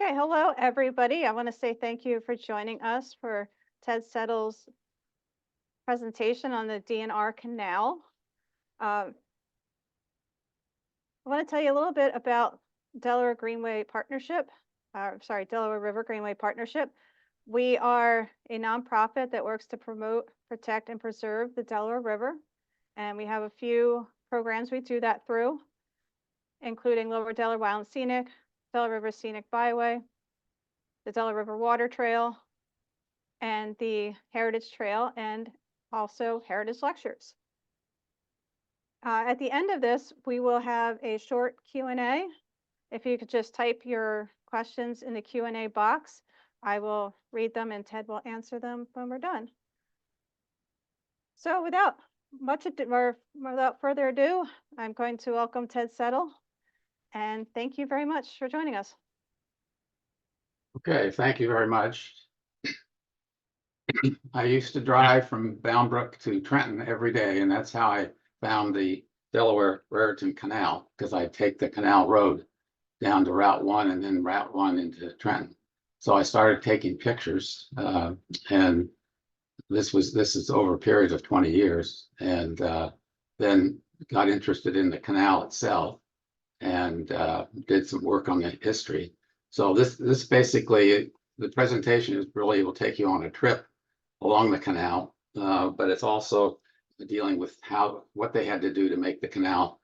Okay, hello everybody. I want to say thank you for joining us for Ted Settle's presentation on the D&R Canal. I want to tell you a little bit about Delaware Greenway Partnership, Delaware River Greenway Partnership. We are a nonprofit that works to promote, protect, and preserve the Delaware River. And we have a few programs we do that through, including Lower Delaware Wild and Scenic, Delaware River Scenic Byway, the Delaware River Water Trail, and the Heritage Trail, and also Heritage Lectures. At the end of this, we will have a short Q&A. If you could just type your questions in the Q&A box, I will read them and Ted will answer them when we're done. So without further ado, I'm going to welcome Ted Settle, and thank you very much for joining us. Okay, thank you very much. I used to drive from Bound Brook to Trenton every day, and that's how I found the Delaware Raritan Canal, because I take the canal road down to Route 1 and then Route 1 into Trenton. So I started taking pictures, and this is over a period of 20 years, and then got interested in the canal itself and did some work on the history. So this basically, the presentation is really will take you on a trip along the canal, but it's also dealing with what they had to do to make the canal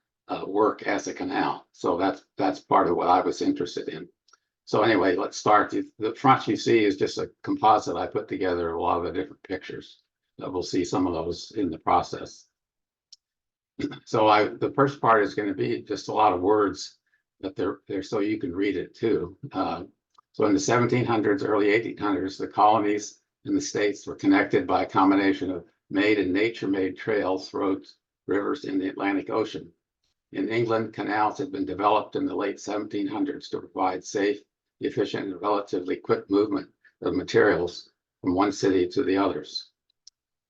work as a canal. So that's part of what I was interested in. So anyway, let's start. The front you see is just a composite I put together of a lot of the different pictures. We'll see some of those in the process. So the first part is going to be just a lot of words, but they're so you can read it too. So in the 1700s, early 1800s, the colonies in the states were connected by a combination of made and nature-made trails, roads, rivers in the Atlantic Ocean. In England, canals had been developed in the late 1700s to provide safe, efficient, and relatively quick movement of materials from one city to the others.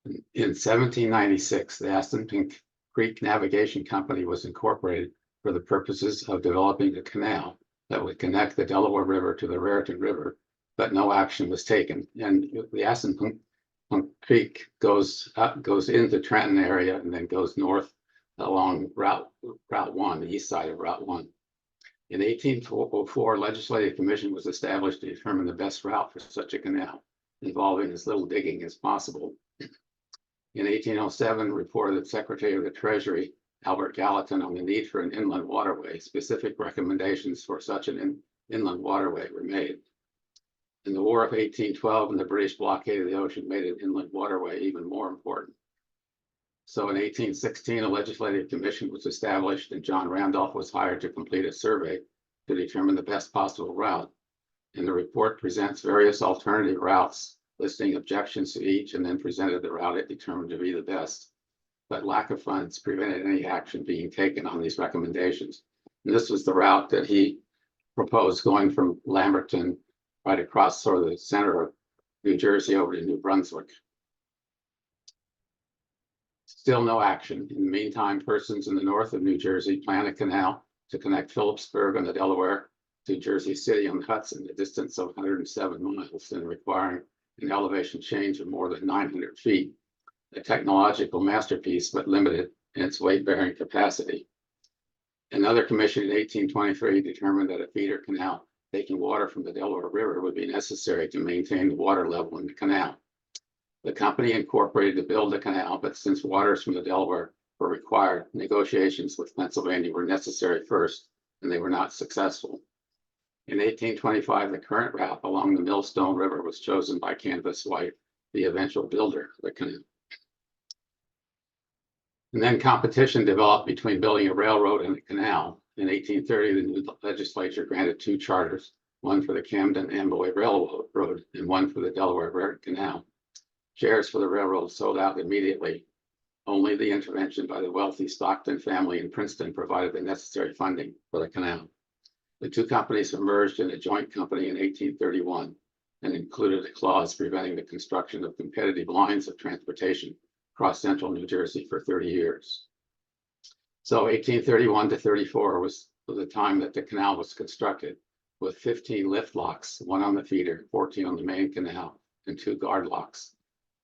In 1796, the Assunpink Creek Navigation Company was incorporated for the purposes of developing a canal that would connect the Delaware River to the Raritan River, but no action was taken. And the Assunpink Creek goes into Trenton area and then goes north along Route 1, the east side of Route 1. In 1804, a legislative commission was established to determine the best route for such a canal, involving as little digging as possible. In 1807, reported Secretary of the Treasury, Albert Gallatin, on the need for an inland waterway. Specific recommendations for such an inland waterway were made. In the War of 1812 and the British blockade of the ocean made an inland waterway even more important. So in 1816, a legislative commission was established and John Randolph was hired to complete a survey to determine the best possible route. And the report presents various alternative routes, listing objections to each, and then presented the route it determined to be the best. But lack of funds prevented any action being taken on these recommendations. And this was the route that he proposed, going from Lamberton right across sort of the center of New Jersey over to New Brunswick. Still no action. In the meantime, persons in the north of New Jersey plan a canal to connect Phillipsburg on the Delaware to Jersey City on the Hudson, a distance of 107 miles and requiring an elevation change of more than 900 feet. A technological masterpiece, but limited in its weight-bearing capacity. Another commission in 1823 determined that a feeder canal taking water from the Delaware River would be necessary to maintain the water level in the canal. The company incorporated to build the canal, but since waters from the Delaware were required, negotiations with Pennsylvania were necessary first, and they were not successful. In 1825, the current route along the Millstone River was chosen by Canvas White, the eventual builder of the canal. And then competition developed between building a railroad and a canal. In 1830, the new legislature granted two charters, one for the Camden-Amboy Railroad and one for the Delaware-Raritan Canal. Shares for the railroad sold out immediately. Only the intervention by the wealthy Stockton family in Princeton provided the necessary funding for the canal. The two companies merged in a joint company in 1831 and included a clause preventing the construction of competitive lines of transportation across central New Jersey for 30 years. So 1831 to 34 was the time that the canal was constructed. with 15 lift locks, 1 on the feeder, 14 on the main canal, and 2 guard locks.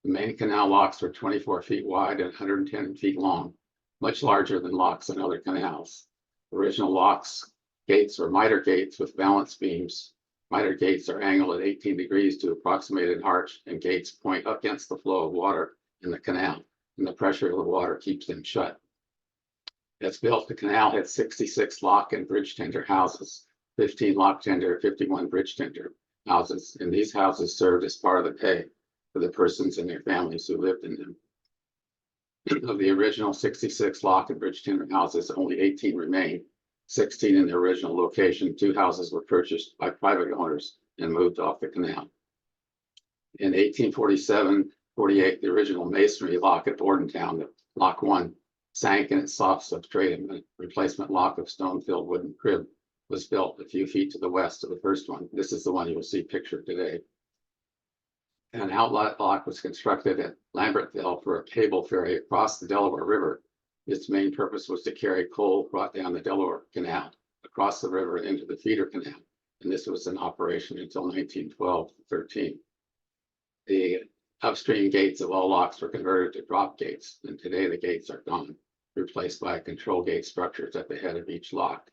The main canal locks were 24 feet wide and 110 feet long, much larger than locks in other canals. Original locks gates were miter gates with balance beams. Miter gates are angled at 18 degrees to approximate an arch, and gates point up against the flow of water in the canal, and the pressure of the water keeps them shut. As built, the canal had 66 lock and bridge tender houses, 15 lock tender, 51 bridge tender houses, and these houses served as part of the pay for the persons and their families who lived in them. Of the original 66 lock and bridge tender houses, only 18 remain. 16 in their original location. 2 houses were purchased by private owners and moved off the canal. In 1847-48, the original masonry lock at Bordentown, Lock 1, sank in its soft substrate, and a replacement lock of stone-filled wooden crib was built a few feet to the west of the first one. This is the one you will see pictured today. An outlet lock was constructed at Lambertville for a cable ferry across the Delaware River. Its main purpose was to carry coal brought down the Delaware Canal, across the river into the feeder canal, and this was in operation until 1912-13. The upstream gates of all locks were converted to drop gates, and today the gates are gone, replaced by control gate structures at the head of each lock.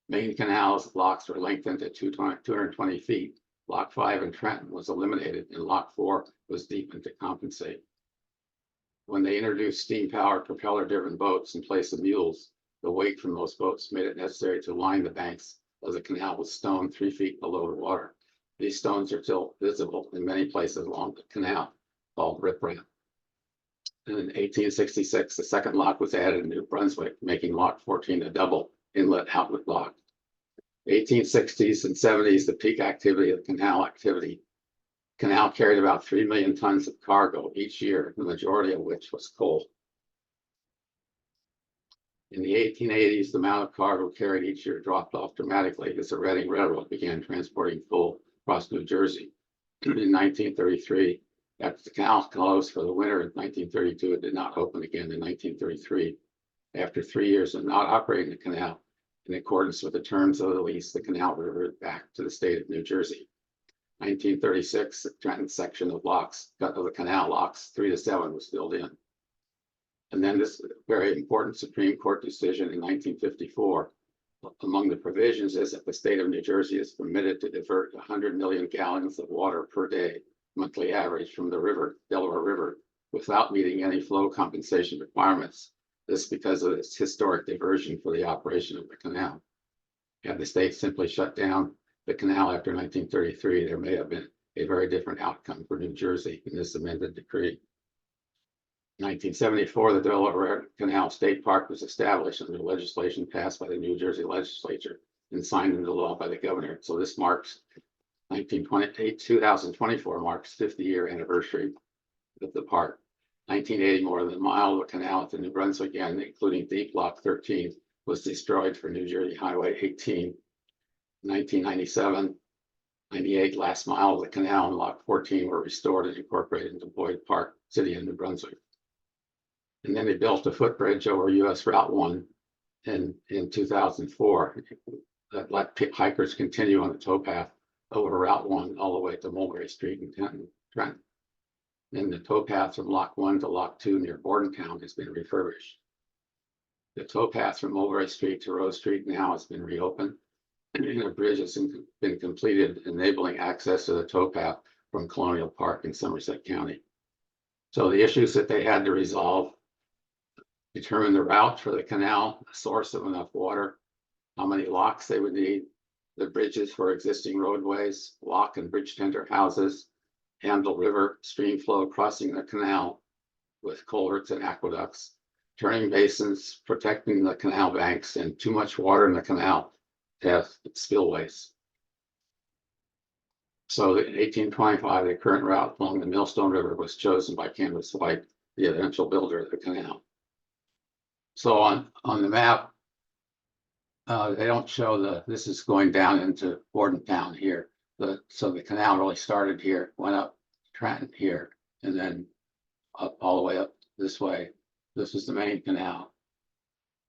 Main canals locks were lengthened to 220 feet. Lock 5 in Trenton was eliminated, and Lock 4 was deepened to compensate. When they introduced steam-powered propeller-driven boats in place of mules, the weight from those boats made it necessary to line the banks of the canal with stone 3 feet below the water. These stones are still visible in many places along the canal, called riprap. In 1866, the second lock was added in New Brunswick, making Lock 14 a double inlet-outlet lock. 1860s and 70s, the peak activity of the canal carried about 3 million tons of cargo each year, the majority of which was coal. In the 1880s, the amount of cargo carried each year dropped off dramatically as the Reading Railroad began transporting coal across New Jersey. In 1933, after the canal closed for the winter in 1932, it did not open again in 1933. After 3 years of not operating the canal, in accordance with the terms of the lease, the canal reverted back to the state of New Jersey. 1936, the Trenton section of the canal locks 3 to 7 was filled in. And then this very important Supreme Court decision in 1954, among the provisions is that the state of New Jersey is permitted to divert 100 million gallons of water per day, monthly average, from the Delaware River, without meeting any flow compensation requirements. This because of its historic diversion for the operation of the canal. Had the state simply shut down the canal after 1933, there may have been a very different outcome for New Jersey in this amended decree. In 1974, the Delaware Canal State Park was established under legislation passed by the New Jersey legislature and signed into law by the governor. So this marks 2024 marks 50-year anniversary of the park. 1980, more than a mile of the canal to New Brunswick end, including Deep Lock 13, was destroyed for New Jersey Highway 18. 1997, 98, last mile of the canal and Lock 14 were restored and incorporated into Boyd Park, City of New Brunswick. And then they built a footbridge over US Route 1 in 2004 that let hikers continue on the towpath over Route 1 all the way to Mulberry Street in Trenton. And the towpath from Lock 1 to Lock 2 near Bordentown has been refurbished. The towpath from Mulberry Street to Rose Street now has been reopened, and a bridge has been completed, enabling access to the towpath from Colonial Park in Somerset County. So the issues that they had to resolve: determine the route for the canal, a source of enough water, how many locks they would need, the bridges for existing roadways, lock and bridge tender houses, handle river stream flow crossing the canal with culverts and aqueducts, turning basins, protecting the canal banks, and too much water in the canal to have spillways. So in 1825, the current route along the Millstone River was chosen by Canvas White, the eventual builder of the canal. So on the map, they don't show this is going down into Bordentown here. So the canal really started here, went up Trenton here, and then up all the way up this way. This is the main canal,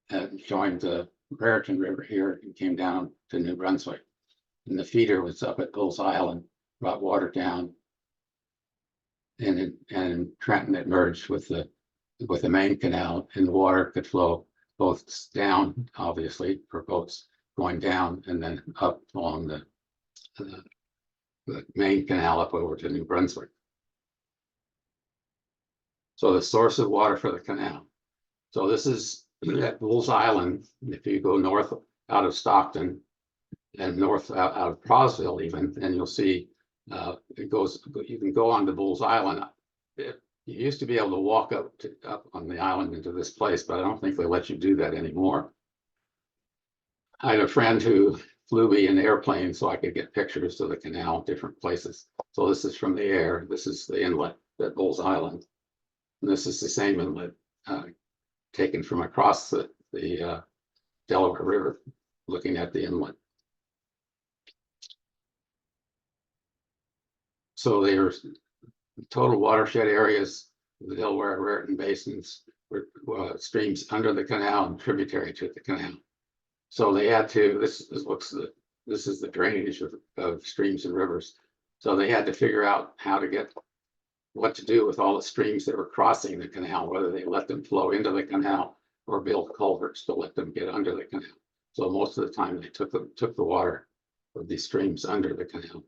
and joined the Raritan River here and came down to New Brunswick. And the feeder was up at Bull's Island, brought water down. And in Trenton, it merged with the main canal, and the water could flow both down, obviously, for boats going down, and then up along the main canal up over to New Brunswick. So the source of water for the canal. So this is at Bull's Island. If you go north out of Stockton and north out of Prosville even, and you'll see it goes, you can go on to Bull's Island. You used to be able to walk up on the island into this place, but I don't think they let you do that anymore. I had a friend who flew me in an airplane so I could get pictures of the canal, different places. So this is from the air. This is the inlet at Bull's Island. And this is the same inlet taken from across the Delaware River, looking at the inlet. So there's total watershed areas, the Delaware and Raritan basins, were streams under the canal and tributary to the canal. So they had to, this is the drainage of streams and rivers. So they had to figure out how to get what to do with all the streams that were crossing the canal, whether they let them flow into the canal or build culverts to let them get under the canal. So most of the time they took the water of these streams under the canal.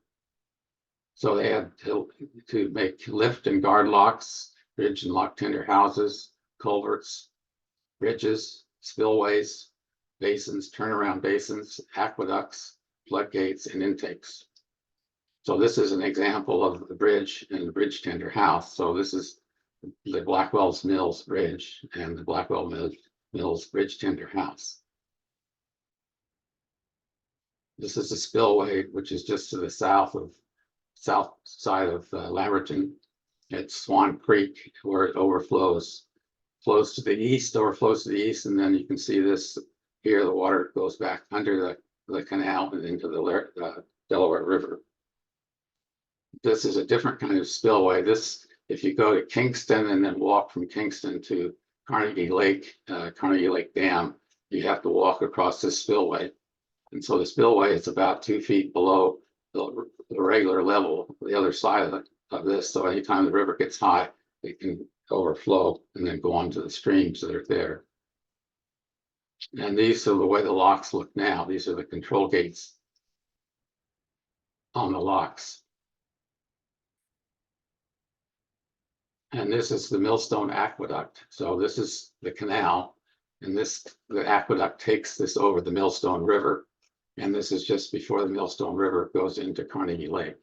So they had to make lift and guard locks, bridge and lock tender houses, culverts, bridges, spillways, basins, turnaround basins, aqueducts, floodgates, and intakes. So this is an example of the bridge and the bridge tender house. So this is the Blackwell's Mills Bridge and the Blackwell Mills Bridge Tender House. This is a spillway, which is just to the south side of Lamberton. It's Swan Creek, where it overflows, flows to the east, overflows to the east, and then you can see this here. The water goes back under the canal and into the Delaware River. This is a different kind of spillway. This, if you go to Kingston and then walk from Kingston to Carnegie Lake Dam, you have to walk across this spillway. And so the spillway is about 2 feet below the regular level, the other side of this. So anytime the river gets high, it can overflow and then go on to the streams that are there. And these are the way the locks look now. These are the control gates on the locks. And this is the Millstone Aqueduct. So this is the canal, and the aqueduct takes this over the Millstone River. And this is just before the Millstone River goes into Carnegie Lake.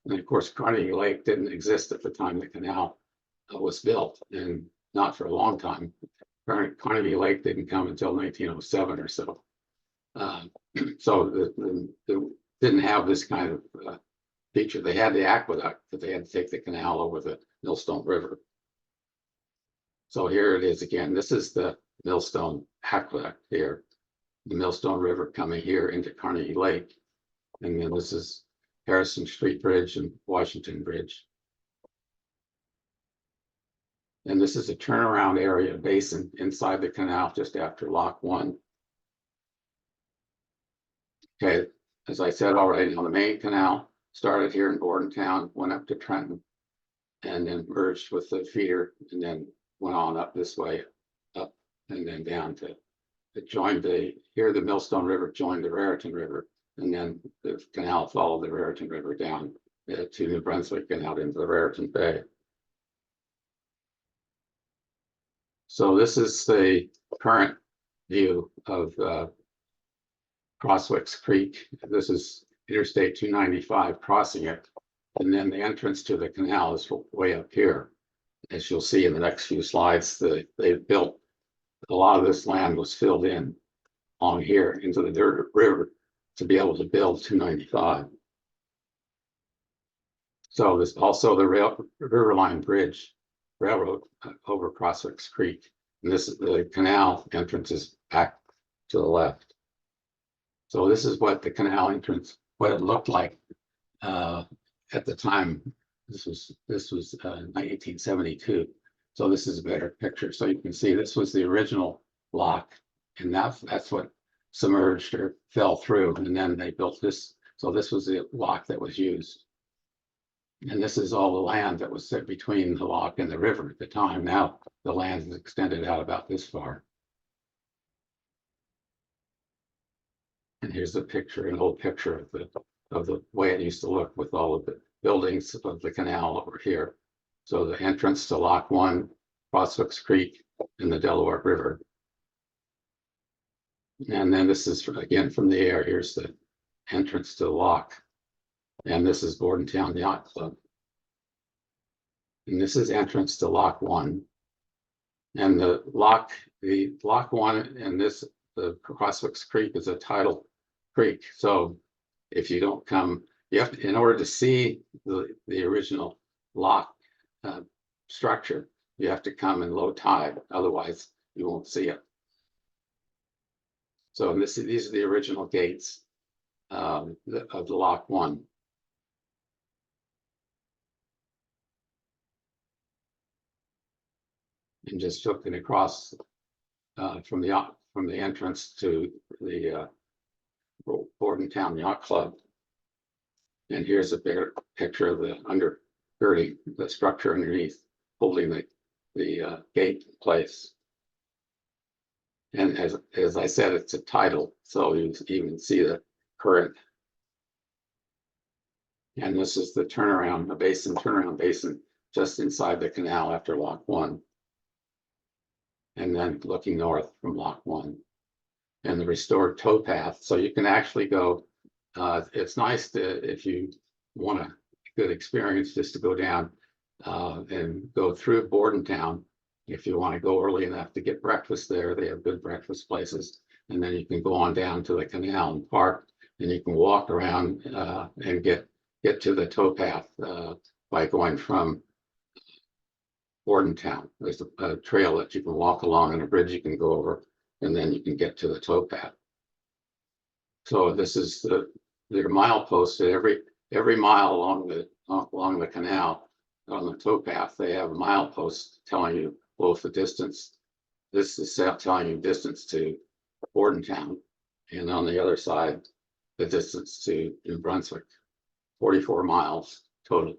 And of course, Carnegie Lake didn't exist at the time the canal was built, and not for a long time. Carnegie Lake didn't come until 1907 or so. So they didn't have this kind of feature. They had the aqueduct, but they had to take the canal over the Millstone River. So here it is again. This is the Millstone Aqueduct here. The Millstone River coming here into Carnegie Lake. And then this is Harrison Street Bridge and Washington Bridge. And this is a turnaround area basin inside the canal just after Lock 1. Okay, as I said already, on the main canal, started here in Bordentown, went up to Trenton, and then merged with the feeder, and then went on up this way, up and then down to it joined here the Millstone River joined the Raritan River, and then the canal followed the Raritan River down to New Brunswick and out into the Raritan Bay. So this is the current view of Crosswicks Creek. This is Interstate 295 crossing it, and then the entrance to the canal is way up here. As you'll see in the next few slides, they built a lot of this land was filled in on here into the river to be able to build 295. So there's also the Riverline Bridge Railroad over Crosswicks Creek. And this is the canal entrance is back to the left. So this is what the canal entrance, what it looked like at the time. This was 1972. So this is a better picture. So you can see this was the original lock, and that's what submerged or fell through. And then they built this. So this was the lock that was used. And this is all the land that was set between the lock and the river at the time. Now the land is extended out about this far. And here's a picture, an old picture of the way it used to look with all of the buildings of the canal over here. So the entrance to Lock 1, Brunswick Creek, and the Delaware River. And then this is again from the air. Here's the entrance to the lock. And this is Bordentown Yacht Club. And this is entrance to Lock 1. And the lock 1 and this, the Brunswick Creek is a tidal creek. So if you don't come, you have to, in order to see the original lock structure, you have to come in low tide. Otherwise, you won't see it. So these are the original gates of the Lock 1. And just looking across from the entrance to the Bordentown Yacht Club. And here's a bigger picture of the undergirding, the structure underneath, holding the gate in place. And as I said, it's a tidal, so you can see the current. And this is the turnaround basin just inside the canal after Lock 1. And then looking north from Lock 1. And the restored towpath, so you can actually go. It's nice if you want a good experience, just to go down and go through Bordentown. If you want to go early enough to get breakfast there, they have good breakfast places. And then you can go on down to the canal and park, and you can walk around and get to the towpath by going from Bordentown. There's a trail that you can walk along and a bridge you can go over, and then you can get to the towpath. So this is their mileposts at every mile along the canal on the towpath. They have mileposts telling you both the distance. This is telling you distance to Bordentown, and on the other side, the distance to New Brunswick, 44 miles total.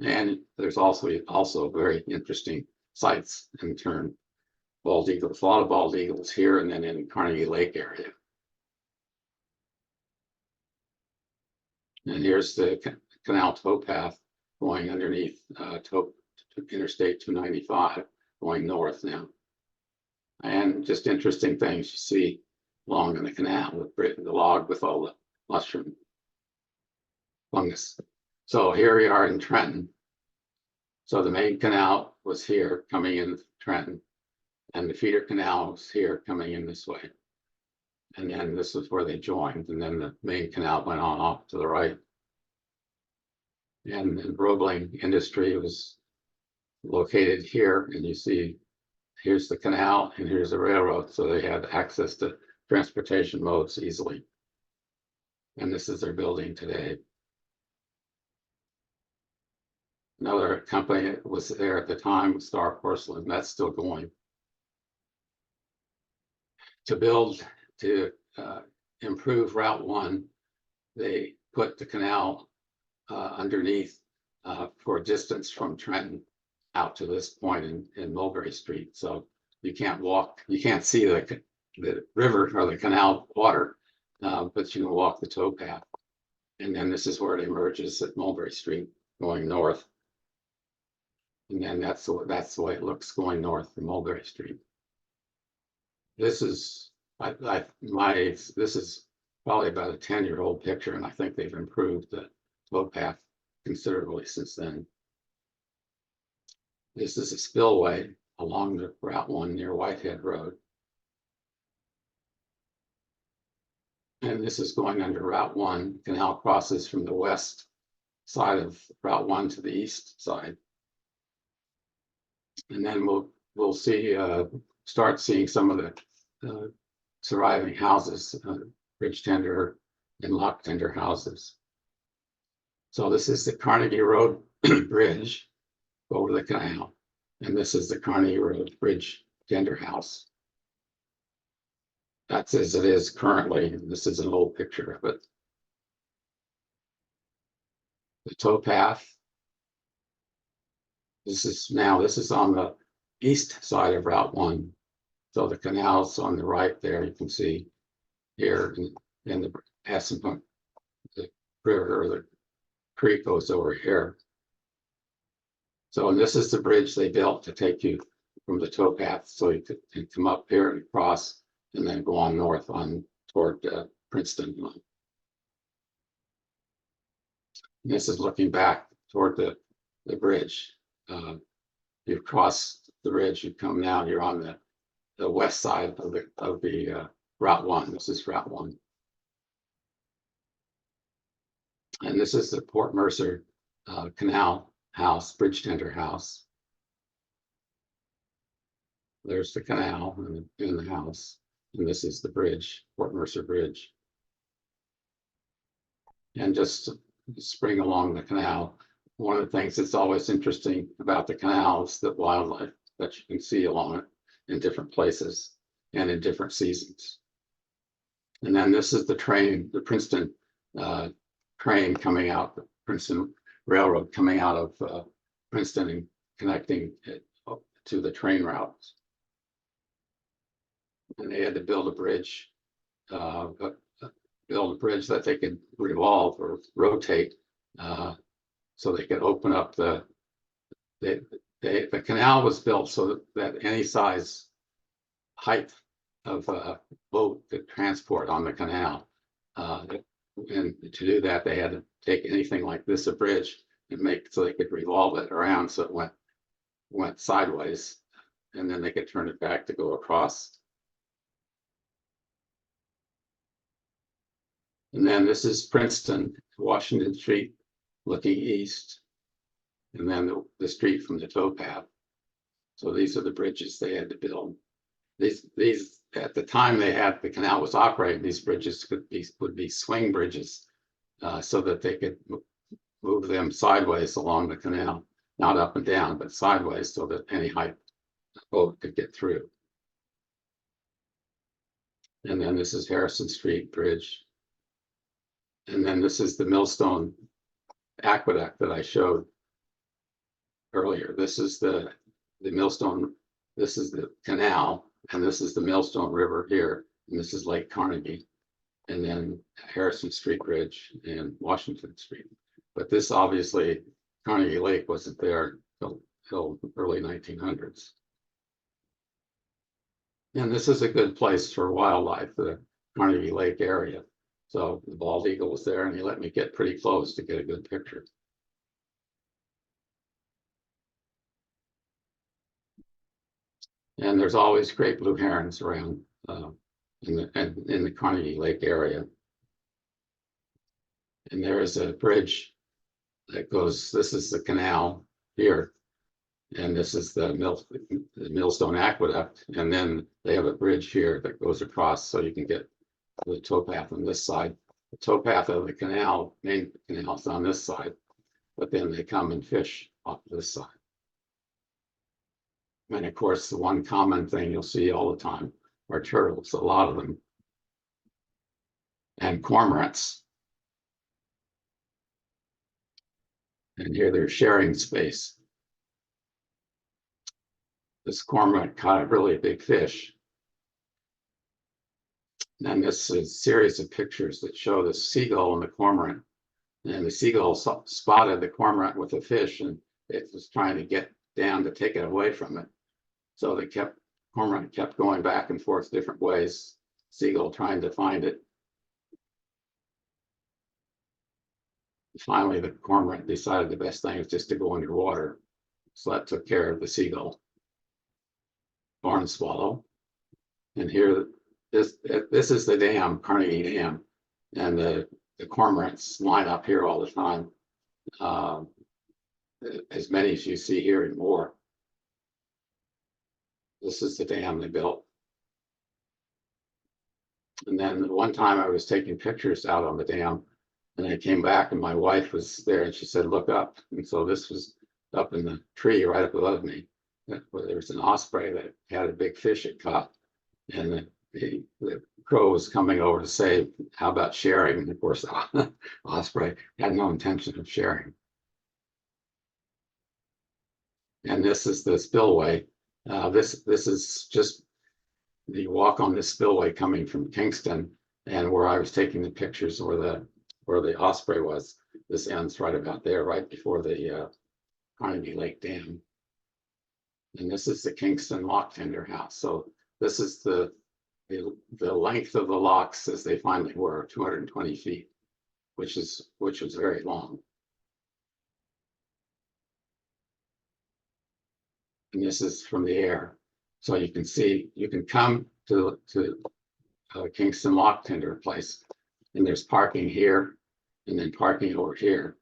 And there's also very interesting sights in turn. Bald eagles, a lot of bald eagles here, and then in Carnegie Lake area. And here's the canal towpath going underneath Interstate 295, going north now. And just interesting things you see along in the canal with the log with all the mushroom fungus. So here we are in Trenton. So the main canal was here coming in Trenton, and the feeder canal was here coming in this way. And then this is where they joined, and then the main canal went on off to the right. And the Roebling industry was located here, and you see here's the canal and here's the railroad, so they had access to transportation modes easily. And this is their building today. Another company that was there at the time, Star Porcelain, that's still going. To improve Route 1, they put the canal underneath for distance from Trenton out to this point in Mulberry Street. So you can't walk, you can't see the river or the canal water, but you can walk the towpath. And then this is where it emerges at Mulberry Street going north. And then that's the way it looks going north from Mulberry Street. This is this is probably about a 10-year-old picture, and I think they've improved the towpath considerably since then. This is a spillway along the Route 1 near Whitehead Road. And this is going under Route 1. Canal crosses from the west side of Route 1 to the east side. And then we'll see start seeing some of the surviving houses, bridge tender and lock tender houses. So this is the Carnegie Road Bridge over the canal, and this is the Carnegie Road Bridge tender house. That's as it is currently. This is an old picture of it. the towpath. This is on the east side of Route 1. So the canal's on the right there, you can see here, and the Assunpink, the river or the creek goes over here. So, and this is the bridge they built to take you from the towpath, so you could come up here and cross, and then go on north on toward Princeton. And this is looking back toward the bridge. You cross the bridge, you come now, you're on the west side of the Route 1. This is Route 1. And this is the Port Mercer Canal house, bridge tender house. There's the canal and the house. And this is the bridge, Port Mercer Bridge. And just spring along the canal, one of the things that's always interesting about the canal is the wildlife that you can see along it in different places and in different seasons. And then this is the train, the Princeton train coming out, the Princeton Railroad coming out of Princeton and connecting it to the train routes. And they had to build a bridge, that they could revolve or rotate, so they could open up the canal was built so that any size height of a boat could transport on the canal. And to do that, they had to take anything like this, a bridge, and make so they could revolve it around so it went sideways, and then they could turn it back to go across. And then this is Princeton, Washington Street, looking east, and then the street from the towpath. So these are the bridges they had to build. These at the time they had the canal was operating, these bridges would be swing bridges, so that they could move them sideways along the canal, not up and down, but sideways, so that any height boat could get through. And then this is Harrison Street Bridge. And then this is the Millstone Aqueduct that I showed earlier. This is the Millstone, this is the canal, and this is the Millstone River here, and this is Lake Carnegie, and then Harrison Street Bridge and Washington Street. But this obviously, Carnegie Lake wasn't there till early 1900s. And this is a good place for wildlife, the Carnegie Lake area. So the bald eagle was there, and he let me get pretty close to get a good picture. And there's always great blue herons around in the Carnegie Lake area. And there is a bridge that goes, this is the canal here, and this is the Millstone Aqueduct, and then they have a bridge here that goes across so you can get the towpath on this side. The towpath of the canal, main canal, is on this side, but then they come and fish off this side. And of course, the one common thing you'll see all the time are turtles, a lot of them, and cormorants. And here they're sharing space. This cormorant caught a really big fish. And this is a series of pictures that show the seagull and the cormorant. And the seagull spotted the cormorant with a fish, and it was trying to get down to take it away from it. So cormorant kept going back and forth different ways, seagull trying to find it. Finally, the cormorant decided the best thing was just to go underwater. So that took care of the seagull. Barn swallow. And here, this is the dam, Carnegie Dam. And the cormorants line up here all the time. As many as you see here and more. This is the dam they built. And then one time I was taking pictures out on the dam, and I came back and my wife was there, and she said, "Look up." And so this was up in the tree right up above me. There was an osprey that had a big fish it caught, and the crow was coming over to say, how about sharing? And of course, Osprey had no intention of sharing. And this is the spillway. This is just the walk on this spillway coming from Kingston, and where I was taking the pictures where the Osprey was. This ends right about there, right before the Carnegie Lake Dam. And this is the Kingston lock tender house. So this is the length of the locks as they finally were, 220 feet, which was very long. And this is from the air. So you can see, you can come to Kingston lock tender place, and there's parking here, and then parking over here.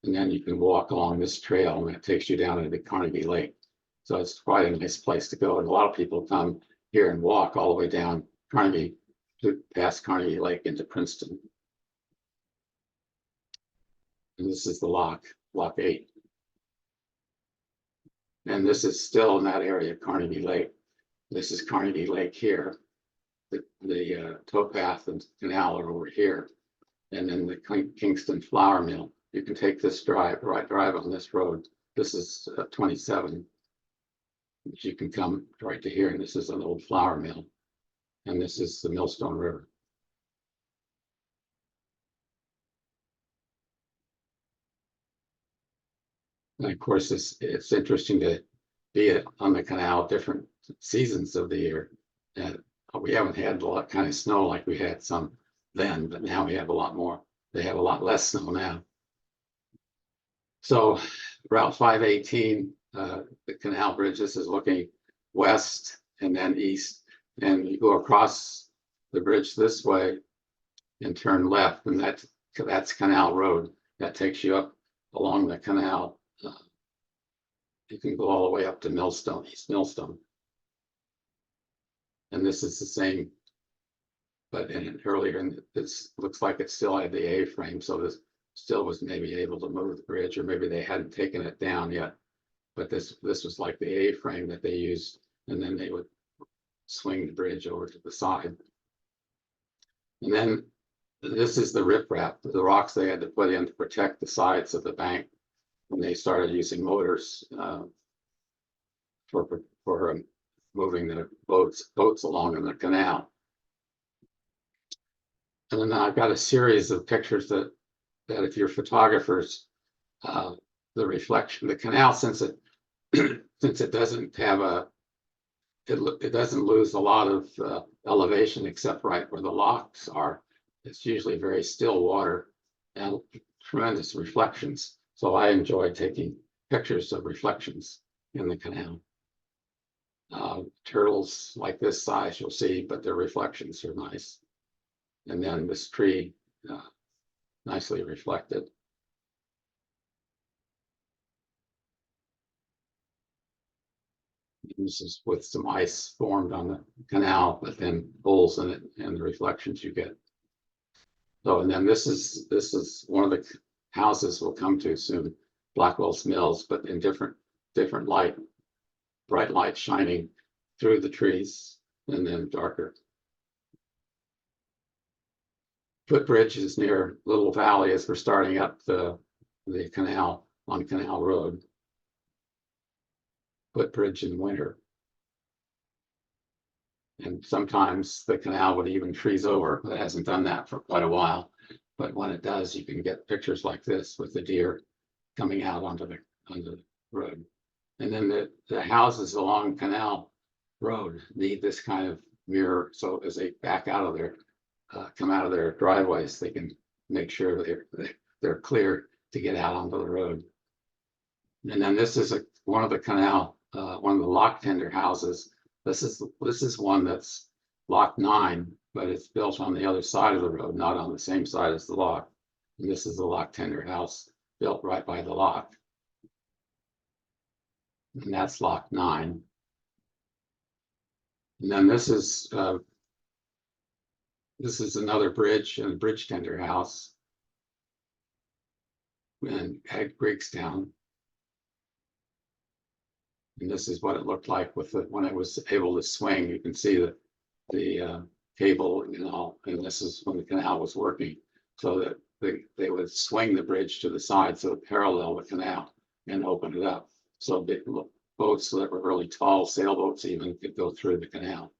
And then you can walk along this trail, and it takes you down into Carnegie Lake. So it's quite a nice place to go. And a lot of people come here and walk all the way down Carnegie to past Carnegie Lake into Princeton. And this is the lock 8. And this is still in that area, Carnegie Lake. This is Carnegie Lake here. The towpath and canal are over here. And then the Kingston flour mill. You can take this drive on this road. This is 27. But you can come right to here, and this is an old flour mill. And this is the Millstone River. And of course, it's interesting to be on the canal different seasons of the year. And we haven't had a lot kind of snow like we had some then, but now we have a lot more. They have a lot less snow now. So Route 518, the canal bridge, this is looking west and then east. And you go across the bridge this way and turn left, and that's Canal Road. That takes you up along the canal. You can go all the way up to Millstone, East Millstone. And this is the same, but earlier, and this looks like it still had the A-frame, so this still was maybe able to move the bridge, or maybe they hadn't taken it down yet. But this was like the A-frame that they used, and then they would swing the bridge over to the side. And then this is the riprap, the rocks they had to put in to protect the sides of the bank when they started using motors for moving the boats along in the canal. And then I've got a series of pictures that if you're photographers, the reflection, the canal, since it doesn't have it doesn't lose a lot of elevation except right where the locks are. It's usually very still water and tremendous reflections. So I enjoy taking pictures of reflections in the canal. Turtles like this size you'll see, but their reflections are nice. And then this tree, nicely reflected. This is with some ice formed on the canal, but then holes in it and the reflections you get. So, and then this is one of the houses we'll come to soon, Blackwell's Mills, but in different light, bright light shining through the trees and then darker. Footbridge is near Little Valley as we're starting up the canal on Canal Road. Footbridge in winter. And sometimes the canal would even freeze over. It hasn't done that for quite a while. But when it does, you can get pictures like this with the deer coming out onto the road. And then the houses along Canal Road need this kind of mirror. So as they back out of their, come out of their driveways, they can make sure they're clear to get out onto the road. And then this is one of the canal, one of the lock tender houses. This is one that's lock 9, but it's built on the other side of the road, not on the same side as the lock. And this is the lock tender house built right by the lock. And that's lock 9. And then this is another bridge and a bridge tender house in Greekstown. And this is what it looked like with when it was able to swing. You can see the cable, you know, and this is when the canal was working, so that they would swing the bridge to the side so it parallel the canal and open it up. So big boats that were really tall, sailboats even, could go through the canal.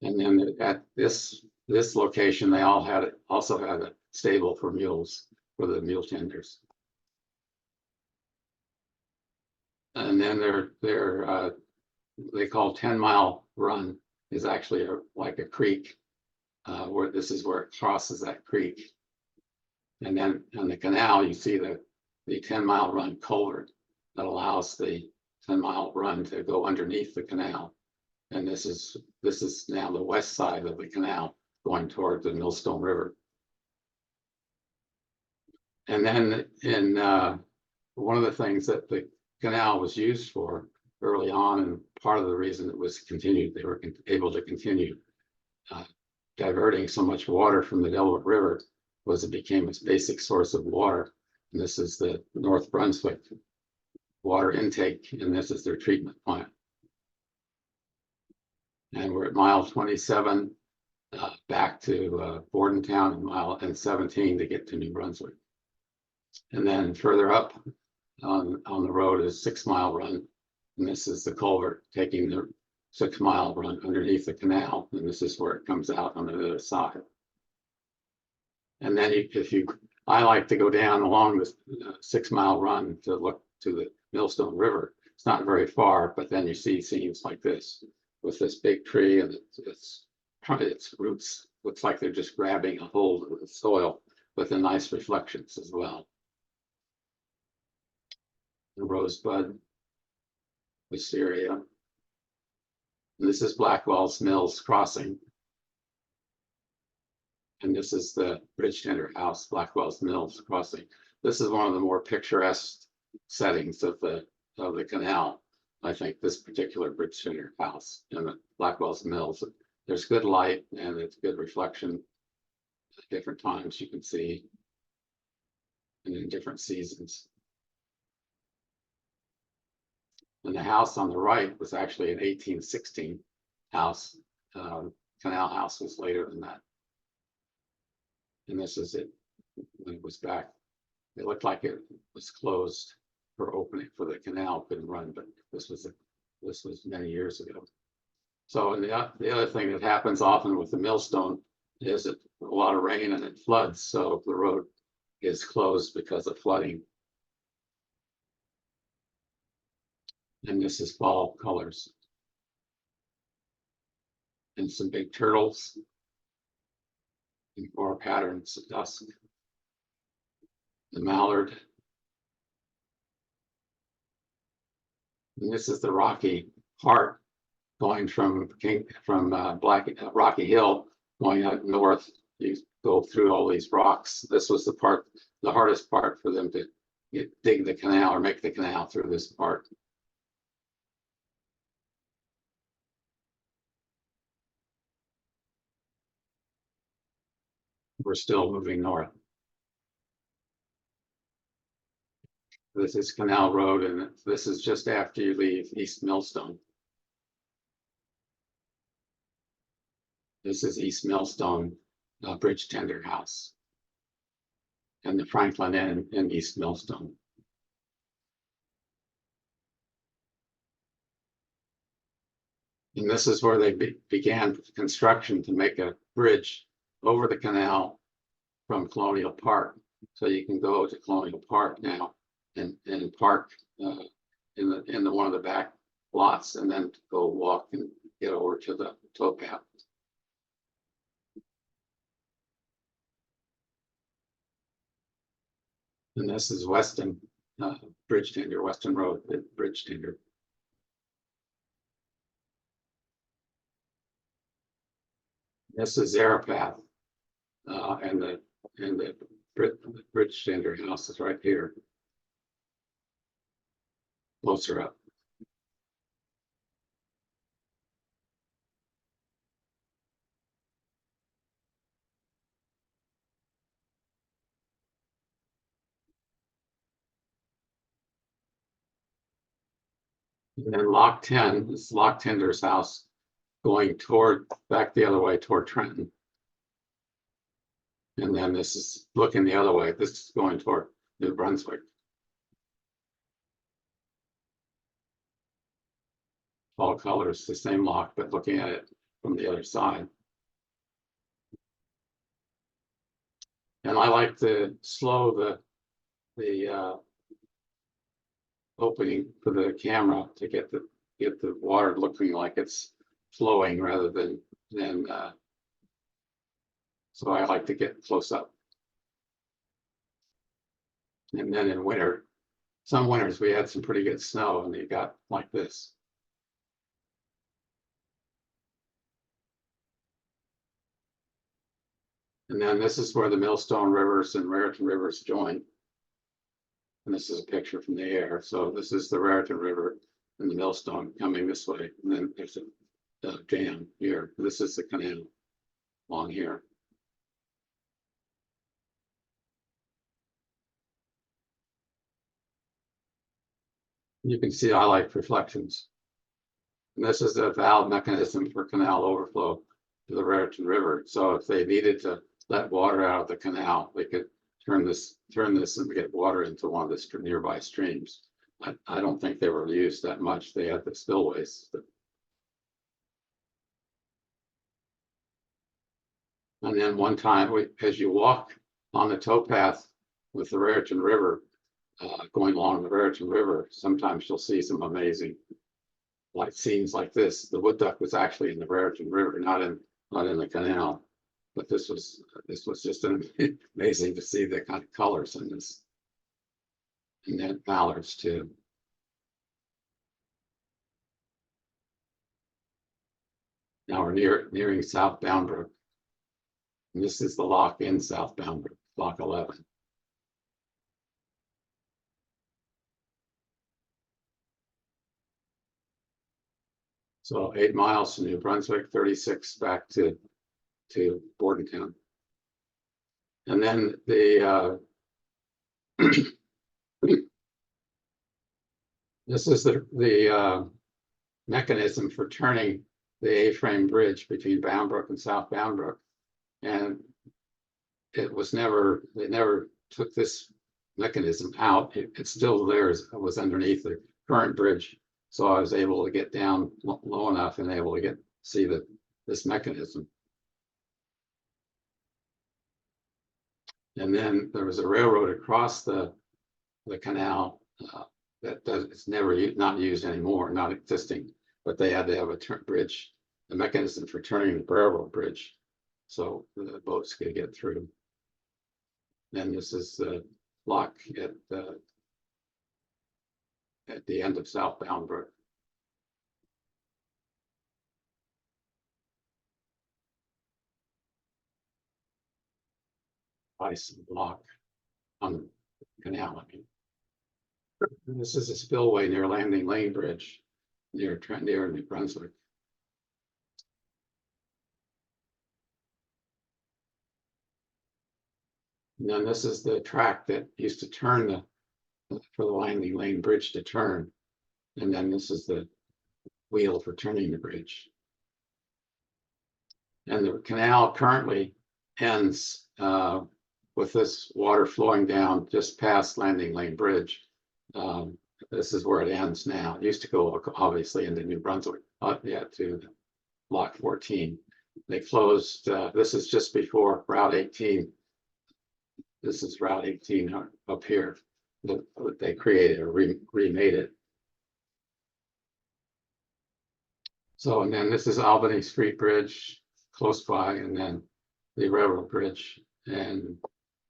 And then at this location, they also had a stable for mules, for the mule tenders. And then they call 10-mile run is actually like a creek, where this is where it crosses that creek. And then on the canal, you see the 10-mile run culvert that allows the 10-mile run to go underneath the canal. And this is now the west side of the canal going toward the Millstone River. And then in one of the things that the canal was used for early on, and part of the reason it was continued, they were able to continue diverting so much water from the Delaware River, was it became its basic source of water. And this is the North Brunswick water intake, and this is their treatment plant. And we're at mile 27 back to Bordentown, and mile 17 to get to New Brunswick. And then further up on the road is 6-mile run, and this is the culvert taking the 6-mile run underneath the canal, and this is where it comes out on the other side. And then I like to go down along this 6-mile run to look to the Millstone River. It's not very far, but then you see scenes like this with this big tree, and its roots looks like they're just grabbing a hold of the soil, with the nice reflections as well. The rosebud, wisteria. And this is Blackwell's Mills Crossing. And this is the bridge tender house, Blackwell's Mills Crossing. This is one of the more picturesque settings of the canal. I think this particular bridge tender house in the Blackwell's Mills. There's good light and it's good reflection at different times, you can see, and in different seasons. And the house on the right was actually an 1816 house. Canal house was later than that. And this is it when it was back. It looked like it was closed for opening, for the canal couldn't run, but this was many years ago. So, and the other thing that happens often with the millstone is that a lot of rain and it floods, so the road is closed because of flooding. And this is fall colors. And some big turtles. And more patterns of dusk. The mallard. And this is the rocky part going from Rocky Hill going out north. You go through all these rocks. This was the hardest part for them to dig the canal or make the canal through this part. We're still moving north. This is Canal Road, and this is just after you leave East Millstone. This is East Millstone Bridge Tender House and the Franklin Inn in East Millstone. And this is where they began construction to make a bridge over the canal from Colonial Park. So you can go to Colonial Park now and park in one of the back lots, and then go walk and get over to the towpath. And this is Weston Bridge Tender, Weston Road Bridge Tender. This is Aeropath, and the Bridge Tender house is right here, closer up. And then Lock 10, this is Lock Tinder's house, going back the other way toward Trenton. And then this is looking the other way. This is going toward New Brunswick. All colors, the same lock, but looking at it from the other side. And I like to slow the opening for the camera to get the water looking like it's flowing rather than so I like to get close up. And then in winter, some winters we had some pretty good snow and you got like this. And then this is where the Millstone Rivers and Raritan Rivers join. And this is a picture from the air. So this is the Raritan River and the Millstone coming this way. And then there's a dam here. This is the canal along here. You can see I like reflections. And this is the valve mechanism for canal overflow to the Raritan River. So if they needed to let water out of the canal, they could turn this and get water into one of the nearby streams. I don't think they were used that much. They had the spillways. And then one time, as you walk on the towpath with the Raritan River, going along the Raritan River, sometimes you'll see some amazing like scenes like this. The wood duck was actually in the Raritan River, not in the canal. But this was just amazing to see the kind of colors in this. And then mallards too. Now we're nearing South Bound Brook. And this is the lock in South Bound Brook, lock 11. So 8 miles to New Brunswick, 36 back to Bordentown. And then the this is the mechanism for turning the A-frame bridge between Bound Brook and South Bound Brook. And it was never, they never took this mechanism out. It's still there, it was underneath the current bridge. So I was able to get down low enough and able to see this mechanism. And then there was a railroad across the canal it's not used anymore, not existing, but they had to have a mechanism for turning the railroad bridge so the boats could get through. Then this is the lock at the end of South Bound Brook. Ice lock on the canal. I mean, and this is a spillway near Landing Lane Bridge, near New Brunswick. And then this is the track that used to turn for the Landing Lane Bridge to turn. And then this is the wheel for turning the bridge. And the canal currently ends with this water flowing down just past Landing Lane Bridge. This is where it ends now. It used to go obviously into New Brunswick, to Lock 14. They closed, this is just before Route 18. This is Route 18 up here that they created or remade it. So, and then this is Albany Street Bridge close by, and then the railroad bridge, and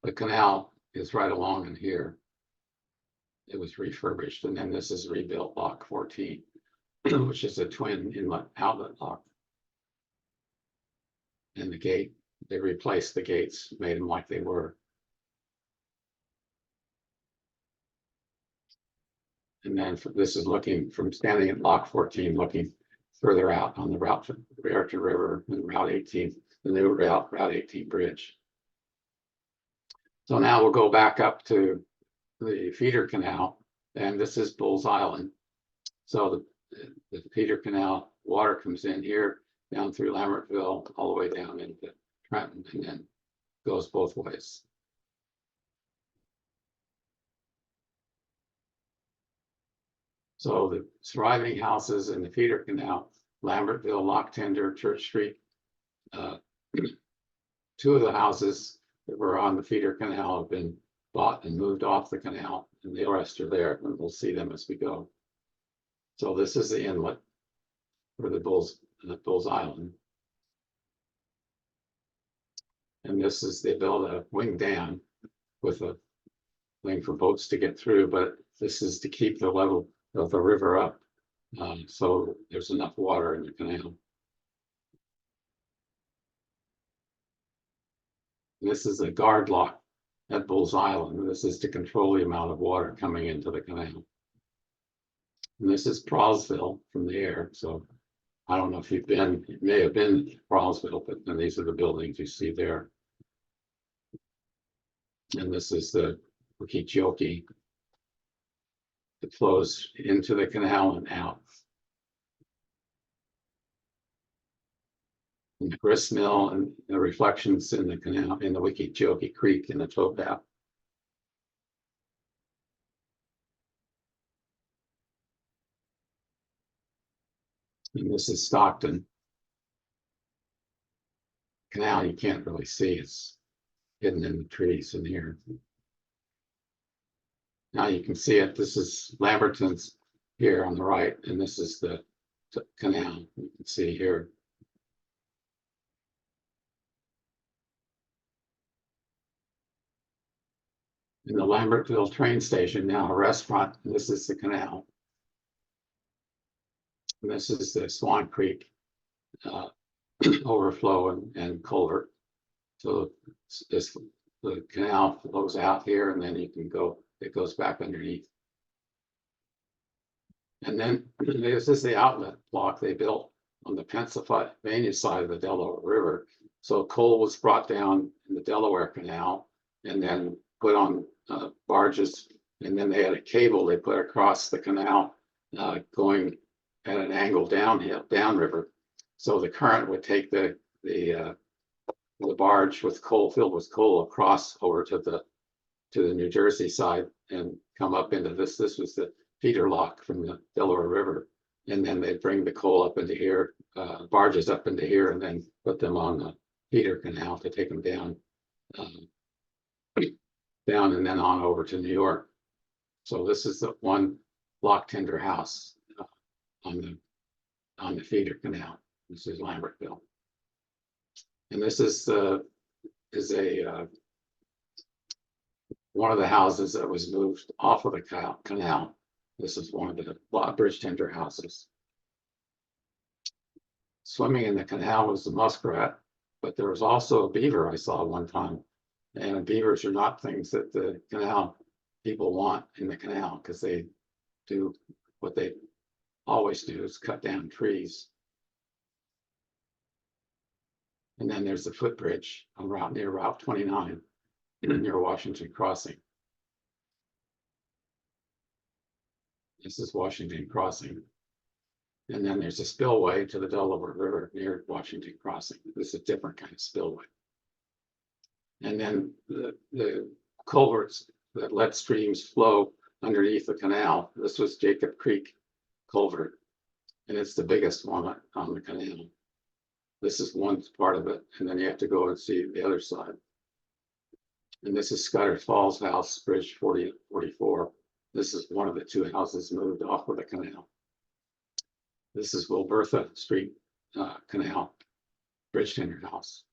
the canal is right along in here. It was refurbished, and then this is rebuilt Lock 14, which is a twin inlet outlet lock. And the gate, they replaced the gates, made them like they were. And then this is looking from standing at Lock 14, looking further out on the route to Raritan River and Route 18, the new Route 18 bridge. So now we'll go back up to the feeder canal, and this is Bull's Island. So the feeder canal, water comes in here, down through Lambertville, all the way down into Trenton, and then goes both ways. So the surviving houses in the feeder canal, Lambertville, Lock Tender, Church Street. Two of the houses that were on the feeder canal have been bought and moved off the canal, and the rest are there, and we'll see them as we go. So this is the inlet for the Bulls Island. And this is, they built a wing dam with a thing for boats to get through, but this is to keep the level of the river up. So there's enough water in the canal. This is a guard lock at Bulls Island. This is to control the amount of water coming into the canal. And this is Prosville from the air. So I don't know if you've been, it may have been Prosville, but then these are the buildings you see there. And this is the Wikitioki that flows into the canal and out. And the grist mill and the reflections in the canal, in the Wikitioki Creek in the towpath. And this is Stockton Canal. You can't really see, it's hidden in the trees in here. Now you can see it. This is Lamberton's here on the right, and this is the canal. You can see here. In the Lambertville train station, now a restaurant, and this is the canal. And this is the Swan Creek overflow and culvert. So the canal flows out here, and then you can go, it goes back underneath. And then this is the outlet block they built on the Pennsylvania side of the Delaware River. So coal was brought down in the Delaware Canal and then put on barges, and then they had a cable they put across the canal going at an angle downriver. So the current would take the barge with coal, filled with coal, across over to the New Jersey side and come up into this. This was the feeder lock from the Delaware River, and then they'd bring the coal up into here, barges up into here, and then put them on the feeder canal to take them down, and then on over to New York. So this is the one lock tender house on the feeder canal. This is Lambertville, and this is one of the houses that was moved off of the canal. This is one of the bridge tender houses. Swimming in the canal was the muskrat, but there was also a beaver I saw one time. And beavers are not things that the canal people want in the canal, because they do what they always do, is cut down trees. And then there's the footbridge near Route 29 near Washington Crossing. This is Washington Crossing. And then there's a spillway to the Delaware River near Washington Crossing. This is a different kind of spillway. And then the culverts that let streams flow underneath the canal. This was Jacob Creek culvert, and it's the biggest one on the canal. This is one part of it, and then you have to go and see the other side. And this is Scudder Falls House, Bridge 44. This is one of the two houses moved off of the canal. This is Wilbertha Street Canal, Bridge Tender House.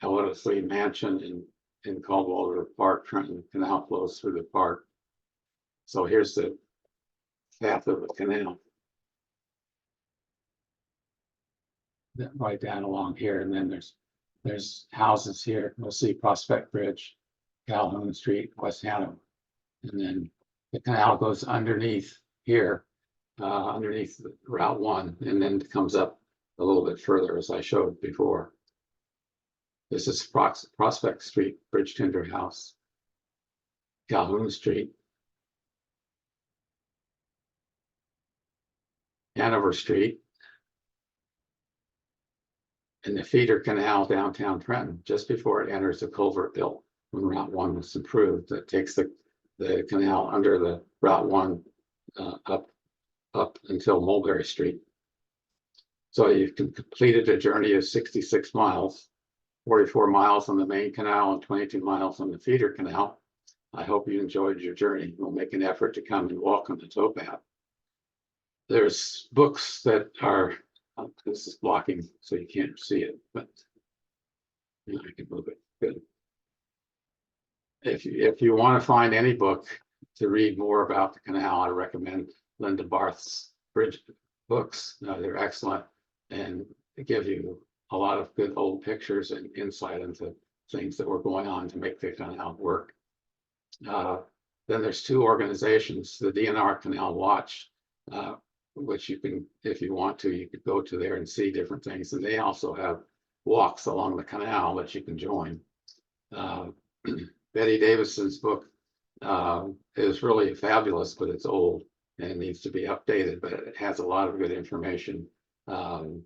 Elwood Mansion in Caldwell River Park, Trenton. Canal flows through the park. So here's the path of the canal. Right down along here, and then there's houses here. We'll see Prospect Bridge, Calhoun Street, West Hanover, and then the canal goes underneath here, underneath Route 1, and then comes up a little bit further, as I showed before. This is Prospect Street, Bridge Tender House, Calhoun Street. Hanover Street, and the feeder canal downtown Trenton, just before it enters the culvert built when Route 1 was improved. That takes the canal under the Route 1 up until Mulberry Street. So you've completed a journey of 66 miles, 44 miles on the main canal and 22 miles on the feeder canal. I hope you enjoyed your journey. We'll make an effort to come and walk on the towpath. There's books that are, this is blocking so you can't see it, but I can move it. Good. If you want to find any book to read more about the canal, I recommend Linda Barth's Bridge books. They're excellent and give you a lot of good old pictures and insight into things that were going on to make the canal work. Then there's two organizations, the D&rCanal Watch, which you can, if you want to, you could go to there and see different things. And they also have walks along the canal that you can join. Betty Davison's book is really fabulous, but it's old and it needs to be updated, but it has a lot of good information. And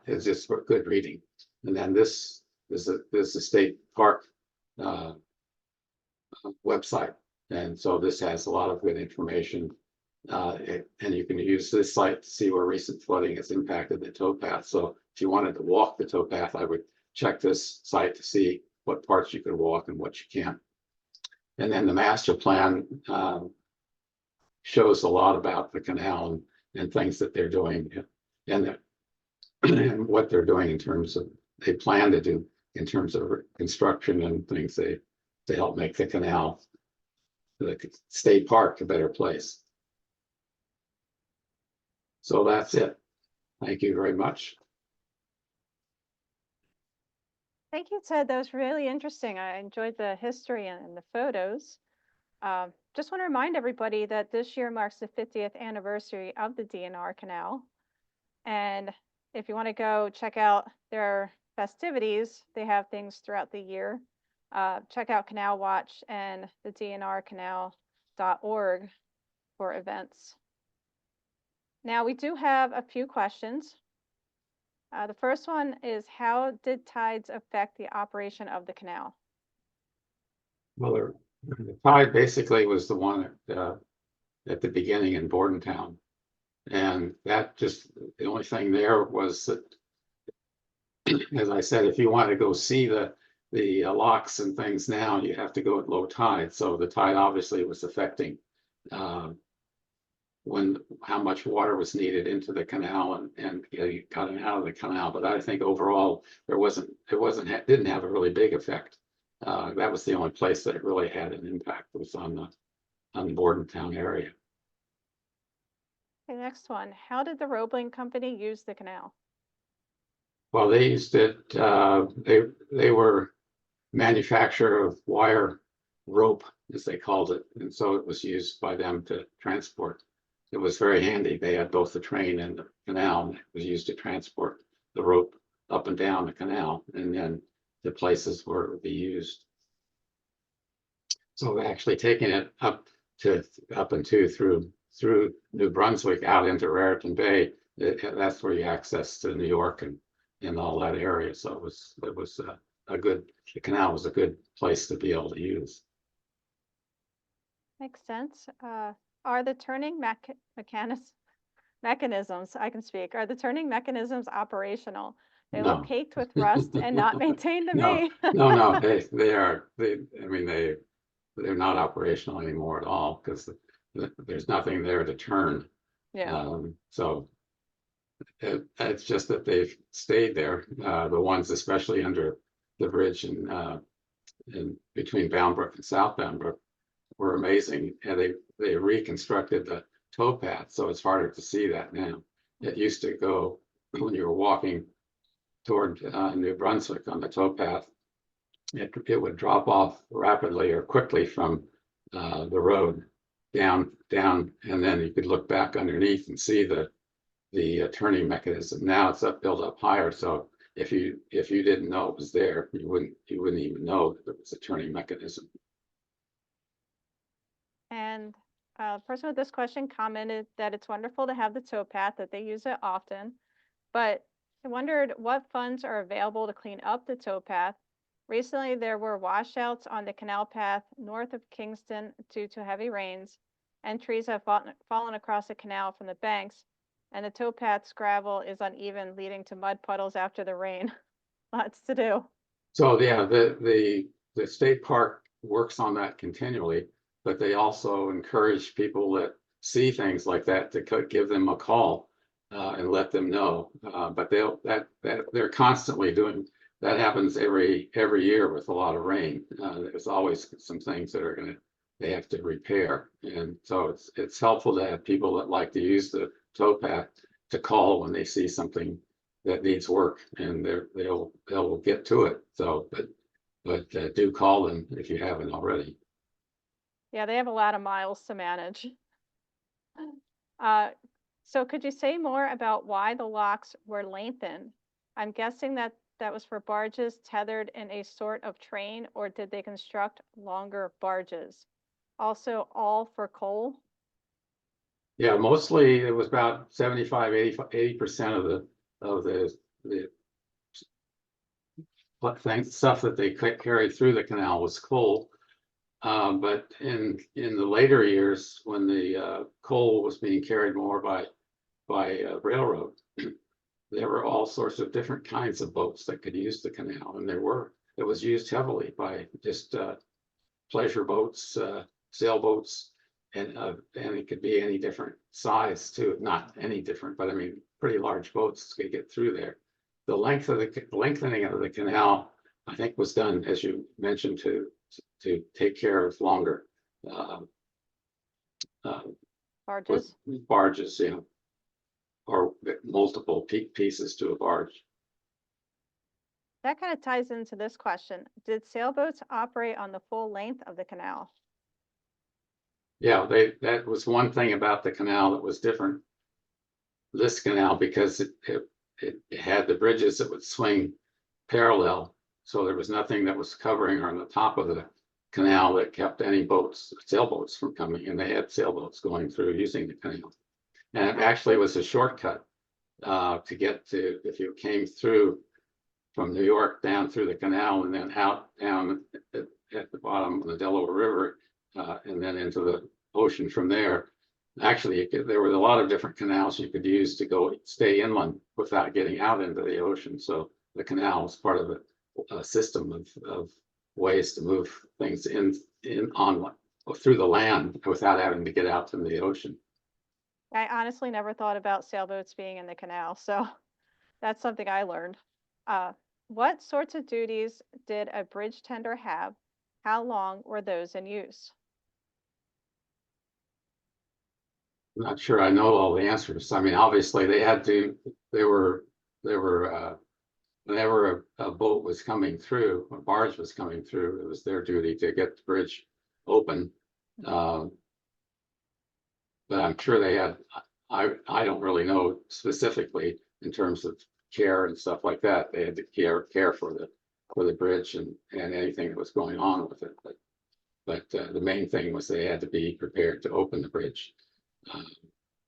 it's just good reading. And then this is a state park website. And so this has a lot of good information. And you can use this site to see where recent flooding has impacted the towpath. So if you wanted to walk the towpath, I would check this site to see what parts you could walk and what you can't. And then the master plan shows a lot about the canal and things that they're doing and what they're doing in terms of, they plan to do in terms of construction and things to help make the canal, the state park, a better place. So that's it. Thank you very much. Thank you, Ted. That was really interesting. I enjoyed the history and the photos. Just want to remind everybody that this year marks the 50th anniversary of the D&R Canal. And if you want to go check out their festivities, they have things throughout the year. Check out Canal Watch and the D&rcanal.org for events. Now we do have a few questions. The first one is, how did tides affect the operation of the canal? Well, the tide basically was the one at the beginning in Bordentown. And that just, the only thing there was that, as I said, if you want to go see the locks and things now, you have to go at low tide. So the tide obviously was affecting how much water was needed into the canal and cutting out of the canal. But I think overall didn't have a really big effect. That was the only place that it really had an impact, was on the Bordentown area. Okay, next one. How did the Roebling Company use the canal? Well, they used it, they were manufacturer of wire rope, as they called it. And so it was used by them to transport. It was very handy. They had both the train and the canal, and it was used to transport the rope up and down the canal, and then the places where it would be used. So actually taking it up and through New Brunswick out into Raritan Bay, that's where you access to New York and all that area. So it was the canal was a good place to be able to use. Makes sense. Are the turning mechanisms, I can speak, are the turning mechanisms operational? They No. look caked with rust and not maintained to me. No, they're not operational anymore at all, because there's nothing there to turn. Yeah. So it's just that they've stayed there. The ones, especially under the bridge in between Boundbrook and South Boundbrook, were amazing. And they reconstructed the towpath, so it's harder to see that now. It used to go, when you were walking toward New Brunswick on the towpath, it would drop off rapidly or quickly from the road down, and then you could look back underneath and see the turning mechanism. Now it's built up higher, so if you didn't know it was there, you wouldn't even know that there was a turning mechanism. And The person with this question commented that it's wonderful to have the towpath, that they use it often, but I wondered what funds are available to clean up the towpath. Recently, there were washouts on the canal path north of Kingston due to heavy rains, and trees have fallen across the canal from the banks, and the towpath's gravel is uneven, leading to mud puddles after the rain. Lots to do. So yeah, the state park works on that continually, but they also encourage people that see things like that to give them a call and let them know. But they're constantly doing that. Happens every year with a lot of rain. There's always some things that they have to repair, and so it's helpful to have people that like to use the towpath to call when they see something that needs work, and they'll get to it. So, but do call them if you haven't already. Yeah, they have a lot of miles to manage. Uh, so could you say more about why the locks were lengthened? I'm guessing that that was for barges tethered in a sort of train, or did they construct longer barges? Also, all for coal? Yeah, mostly it was about 75, 80% of the stuff that they carried through the canal was coal. But in the later years, when the coal was being carried more by railroad, there were all sorts of different kinds of boats that could use the canal, and it was used heavily by just pleasure boats, sailboats, and it could be any different size too. Not any different, but I mean pretty large boats could get through there. The lengthening of the canal, I think, was done, as you mentioned, to take care of longer Barges? with barges, you know, or multiple pieces to a barge. That kind of ties into this question. Did sailboats operate on the full length of the canal? Yeah, that was one thing about the canal that was different. This canal, because it had the bridges that would swing parallel, so there was nothing that was covering on the top of the canal that kept any sailboats from coming, and they had sailboats going through using the canal. And it actually was a shortcut to get to, if you came through from New York down through the canal and then out down at the bottom of the Delaware River, and then into the ocean from there. Actually, there were a lot of different canals you could use to stay inland without getting out into the ocean. So the canal was part of a system of ways to move things through the land without having to get out to the ocean. I honestly never thought about sailboats being in the canal, so that's something I learned. What sorts of duties did a bridge tender have? How long were those in use? I'm not sure I know all the answers. I mean, obviously they were whenever a boat was coming through, a barge was coming through, it was their duty to get the bridge open. But I'm sure they had, I don't really know specifically in terms of care and stuff like that. They had to care for the bridge and anything that was going on with it. But the main thing was they had to be prepared to open the bridge.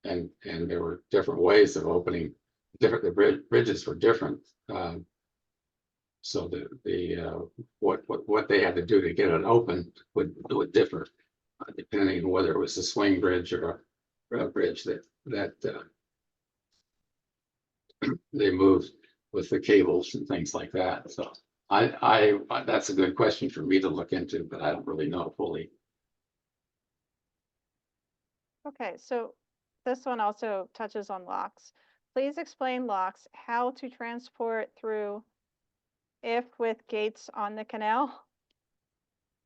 And there were different ways of opening. The bridges were different. So what they had to do to get it open would differ depending on whether it was a swing bridge or a bridge that they moved with the cables and things like that. So that's a good question for me to look into, but I don't really know fully. Okay, so this one also touches on locks. Please explain locks, how to transport through if with gates on the canal.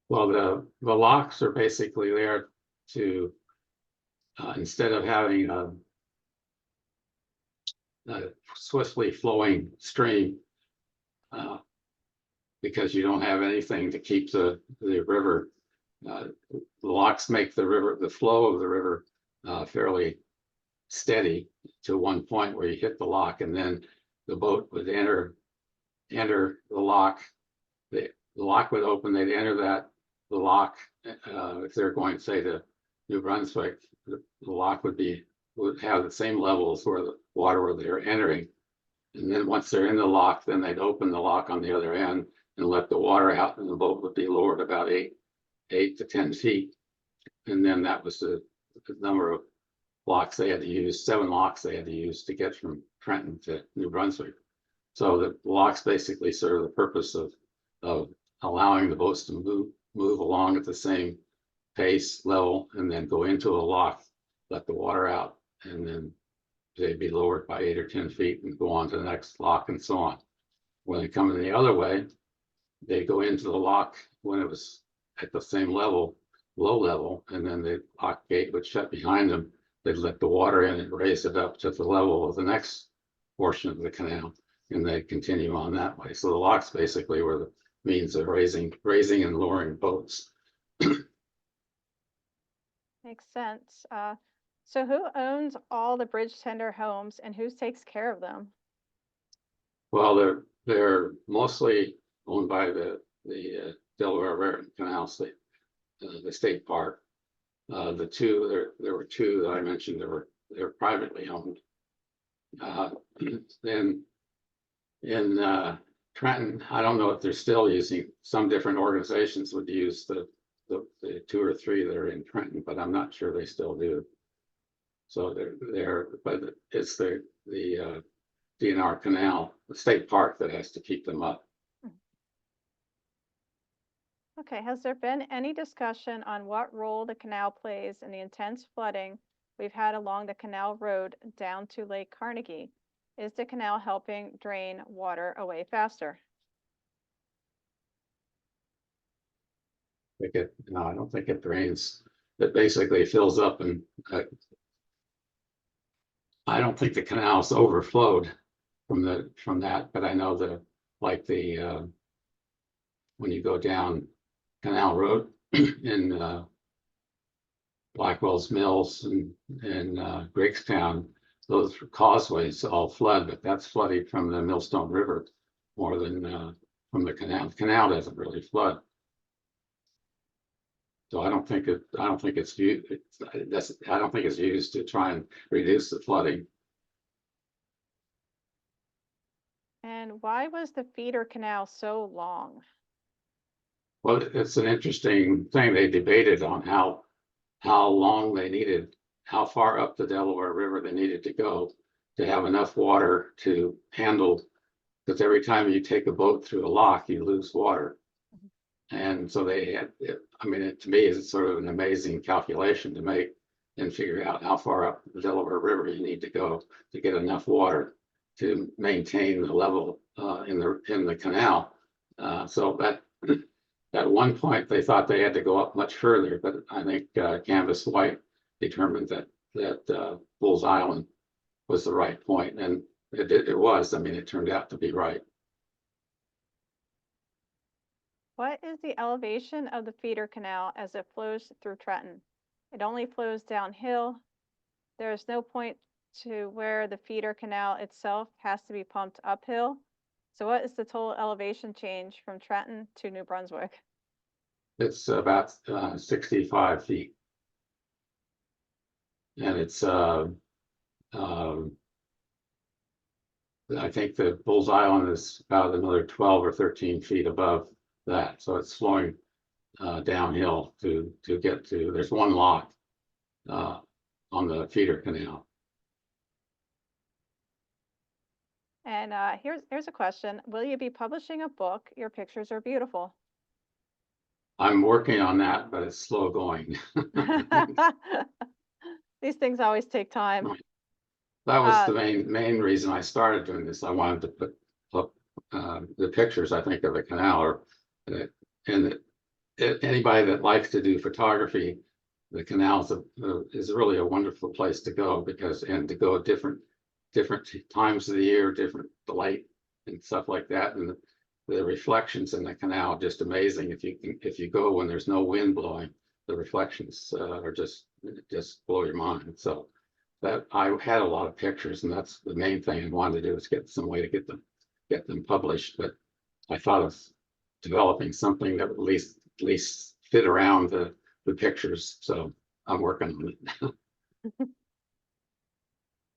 Well, the locks are basically there to instead of having a swiftly flowing stream, because you don't have anything to keep the river. The locks make the flow of the river fairly steady to one point where you hit the lock, and then the boat would enter the lock. The lock would open. They'd enter the lock if they're going, say, to New Brunswick, the lock would have the same levels where the water where they're entering. And then once they're in the lock, then they'd open the lock on the other end and let the water out, and the boat would be lowered about 8 to 10 feet. And then that was the number of locks they had to use, 7 locks they had to use to get from Trenton to New Brunswick. So the locks basically serve the purpose of allowing the boats to move along at the same pace level, and then go into a lock, let the water out, and then they'd be lowered by 8 or 10 feet and go on to the next lock, and so on. When they come in the other way, they go into the lock when it was at the same level, low level, and then the lock gate would shut behind them. They'd let the water in and raise it up to the level of the next portion of the canal, and they'd continue on that way. So the locks basically were the means of raising and lowering boats. Makes sense. So who owns all the bridge tender homes and who takes care of them? Well, they're mostly owned by the Delaware and Raritan Canal state, the state park. There were two that I mentioned they're privately owned. Then in Trenton, I don't know if they're still using, some different organizations would use the 2 or 3 that are in Trenton, but I'm not sure they still do. So but it's the D&R Canal, the state park, that has to keep them up. Okay, has there been any discussion on what role the canal plays in the intense flooding we've had along the canal road down to Lake Carnegie? Is the canal helping drain water away faster? No, I don't think it drains. It basically fills up, and I don't think the canal's overflowed from that, but I know that when you go down Canal Road in Blackwell's Mills and Greigstown, those causeways all flood, but that's flooding from the Millstone River more than from the canal. The canal doesn't really flood. So I don't think it's used to try and reduce the flooding. And why was the feeder canal so long? Well, it's an interesting thing. They debated on how long they needed, how far up the Delaware River they needed to go to have enough water to handle, because every time you take a boat through a lock, you lose water. And so they had, I mean, to me, it's sort of an amazing calculation to make and figure out how far up the Delaware River you need to go to get enough water to maintain the level in the canal. So that at one point they thought they had to go up much further, but I think Canvas White determined that Bull's Island was the right point, and it was. I mean, it turned out to be right. What is the elevation of the feeder canal as it flows through Trenton? It only flows downhill. There is no point to where the feeder canal itself has to be pumped uphill. So what is the total elevation change from Trenton to New Brunswick? It's about 65 feet. And it's I think the Bull's Island is about another 12 or 13 feet above that. So it's flowing downhill to get to, there's one lock on the feeder canal. And here's a question. Will you be publishing a book? Your pictures are beautiful. I'm working on that, but it's slow going. These things always take time. That was the main reason I started doing this. I wanted to put up the pictures, I think, of the canal, and anybody that likes to do photography, the canal is really a wonderful place to go, because to go at different times of the year, different light and stuff like that, and the reflections in the canal just amazing. If you go when there's no wind blowing, the reflections are just blow your mind. So that I had a lot of pictures, and that's the main thing I wanted to do, is get some way to get them published. But I thought of developing something that would at least fit around the pictures. So I'm working on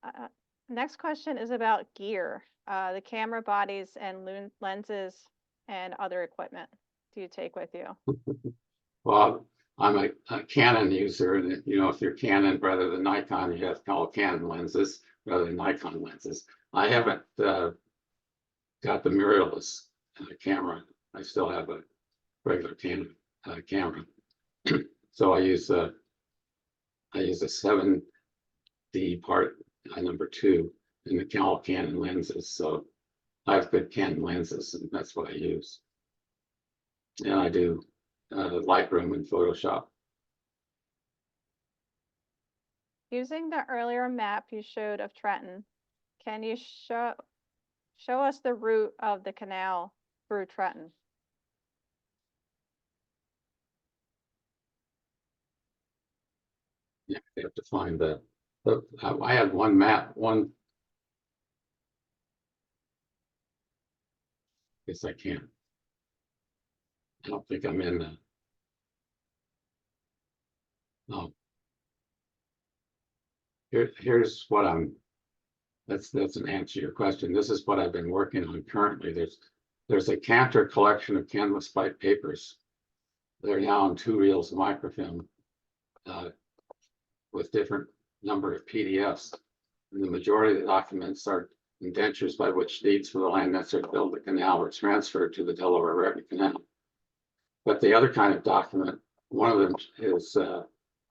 it. Next question is about gear, the camera bodies and lenses and other equipment do you take with you? Well, I'm a Canon user, and you know, if you're Canon rather than Nikon, you have to call Canon lenses rather than Nikon lenses. I haven't got the mirrorless camera. I still have a regular Canon camera. So I use a 7D part number 2 in the Canon lenses. So I have good Canon lenses, and that's what I use. And I do Lightroom and Photoshop. Using the earlier map you showed of Trenton, can you show us the route of the canal through Trenton? Yeah, you have to find the I had one map, guess I can't. I don't think I'm in the, no. Here's what that's an answer to your question. This is what I've been working on currently. There's a Cantor collection of canvas white papers. They're now on 2 reels of microfilm with different number of PDFs. And the majority of the documents are indentures by which deeds for the land necessary to build the canal were transferred to the Delaware and Raritan Canal. But the other kind of document, one of them is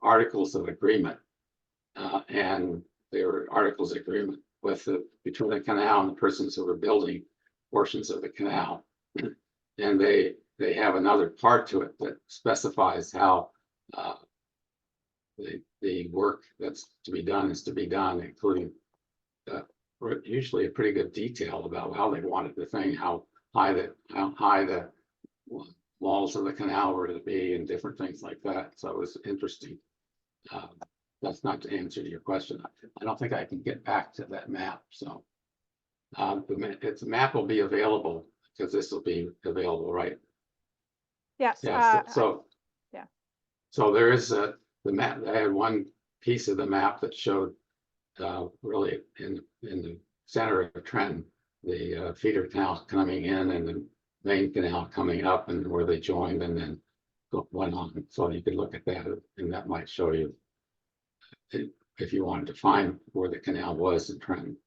articles of agreement. And they were articles of agreement with between the canal and the persons who were building portions of the canal. And they have another part to it that specifies how the work that's to be done is to be done, including usually a pretty good detail about how they wanted the thing, how high the walls of the canal were to be, and different things like that. So it was interesting. That's not to answer your question. I don't think I can get back to that map. So the map will be available because this will be available, right? Yes. Yeah. Yeah. So there is the map. I had one piece of the map that showed really in the center of Trenton, the feeder canal coming in and the main canal coming up, and where they joined and then went on. So you could look at that, and that might show you if you wanted to find where the canal was in Trenton.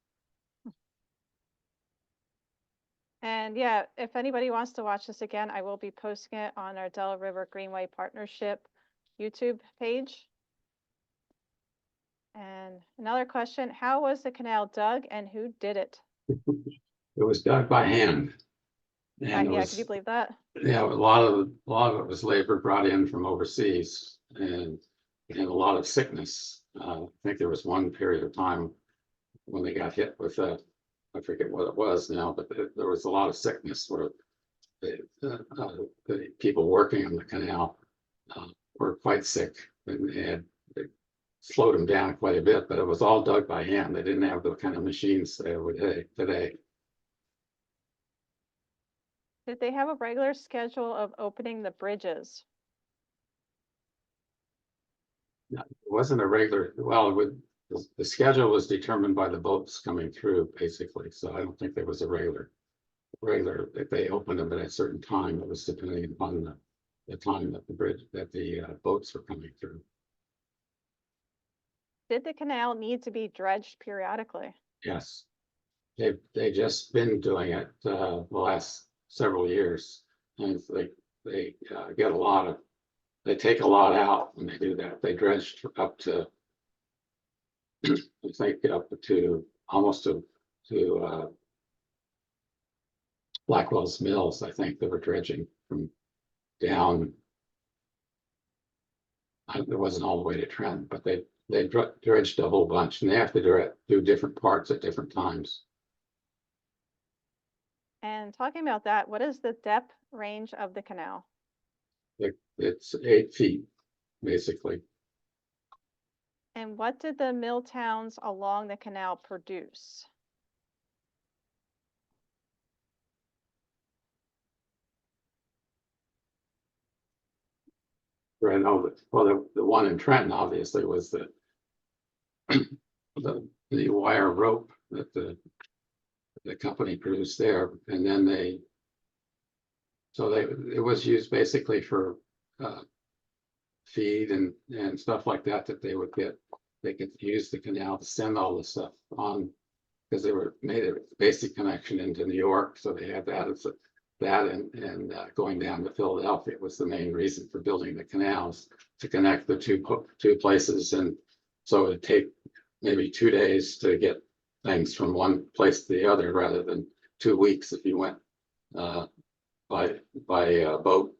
And yeah, if anybody wants to watch this again, I will be posting it on our Delaware River Greenway Partnership YouTube page. And another question, how was the canal dug and who did it? It was dug by hand. And Yeah, could you believe that? Yeah, a lot of it was labor brought in from overseas, and a lot of sickness. I think there was one period of time when they got hit with I forget what it was now, but there was a lot of sickness where the people working on the canal were quite sick, and they slowed them down quite a bit. But it was all dug by hand. They didn't have the kind of machines they have today. Did they have a regular schedule of opening the bridges? No, it wasn't a regular, well, the schedule was determined by the boats coming through, basically. So I don't think there was a regular, if they opened them at a certain time, it was depending upon the time that the boats were coming through. Did the canal need to be dredged periodically? Yes, they just been doing it the last several years, and they get a lot of, they take a lot out when they do that. They dredged up to I think up to almost to Blackwell's Mills. I think they were dredging from down. It wasn't all the way to Trent, but they dredged a whole bunch, and they have to do different parts at different times. And talking about that, what is the depth range of the canal? It's 8 feet, basically. And what did the mill towns along the canal produce? Right, no, well, the one in Trenton obviously was the the wire rope that the company produced there, and then it was used basically for feed and stuff like that they could use the canal to send all the stuff on, because they were made a basic connection into New York, so they had that as and going down to Philadelphia was the main reason for building the canals, to connect the two places, and so it'd take maybe 2 days to get things from one place to the other, rather than 2 weeks if you went by boat.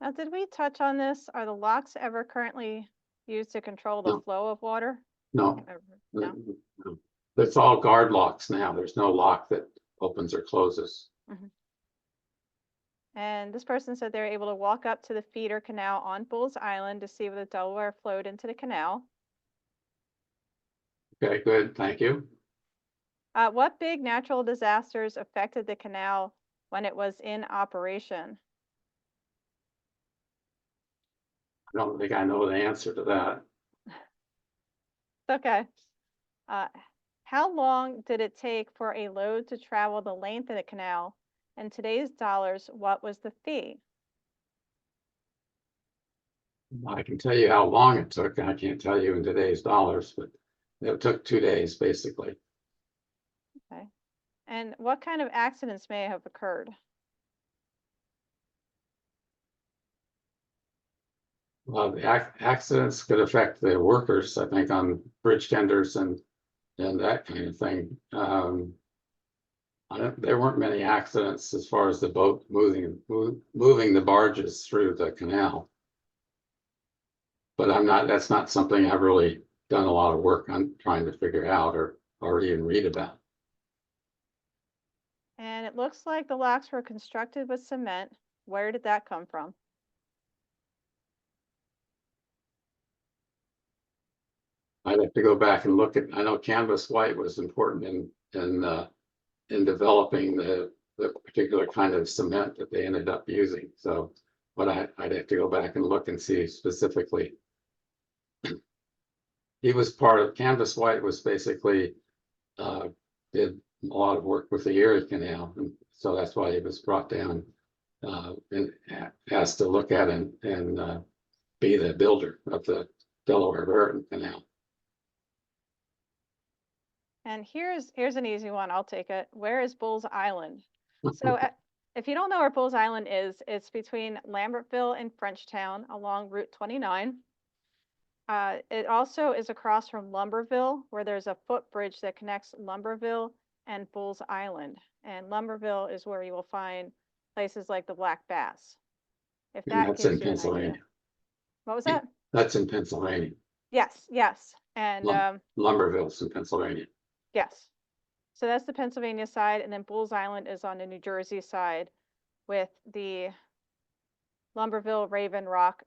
Now, did we touch on this? Are the locks ever currently used to control the No. flow of water? No, No. no. It's all guard locks now. There's no lock that opens or closes. And this person said they were able to walk up to the feeder canal on Bulls Island to see where the Delaware flowed into the canal. Okay, good, thank you. What big natural disasters affected the canal when it was in operation? I don't think I know the answer to that. Okay. How long did it take for a load to travel the length of the canal? In today's dollars, what was the fee? I can tell you how long it took, and I can't tell you in today's dollars, but it took 2 days, basically. Okay. And what kind of accidents may have occurred? Well, the accidents could affect the workers, I think, on bridge tenders and that kind of thing. There weren't many accidents as far as the boat moving the barges through the canal. But that's not something I've really done a lot of work on trying to figure out or even read about. And it looks like the locks were constructed with cement. Where did that come from? I'd have to go back and look at. I know canvas white was important in developing the particular kind of cement that they ended up using. So, but I'd have to go back and look and see specifically. He was part of canvas white, was basically did a lot of work with the Erie Canal, and so that's why he was brought down and asked to look at and be the builder of the Delaware and Raritan Canal. And here's an easy one. I'll take it. Where is Bulls Island? So if you don't know where Bulls Island is, it's between Lambertville and Frenchtown along Route 29. It also is across from Lumberville, where there's a footbridge that connects Lumberville and Bulls Island. And Lumberville is where you will find places like the black bass. If And that that's gives in you an Pennsylvania. idea. What was that? That's in Pennsylvania. Yes, yes. And Lumberville's in Pennsylvania. yes. So that's the Pennsylvania side, and then Bulls Island is on the New Jersey side with the Lumberville Raven Rock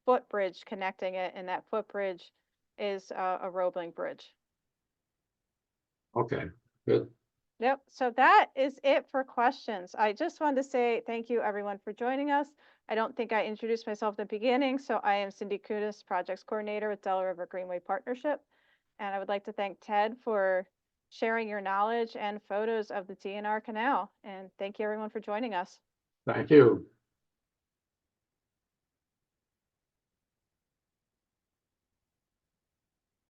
footbridge connecting it, and that footbridge is a Roebling bridge. Okay, good. Yep, so that is it for questions. I just wanted to say thank you everyone for joining us. I don't think I introduced myself at the beginning, so I am Cindy Kunis, Projects Coordinator with Delaware River Greenway Partnership. And I would like to thank Ted for sharing your knowledge and photos of the D&R Canal. And thank you everyone for joining us. Thank you.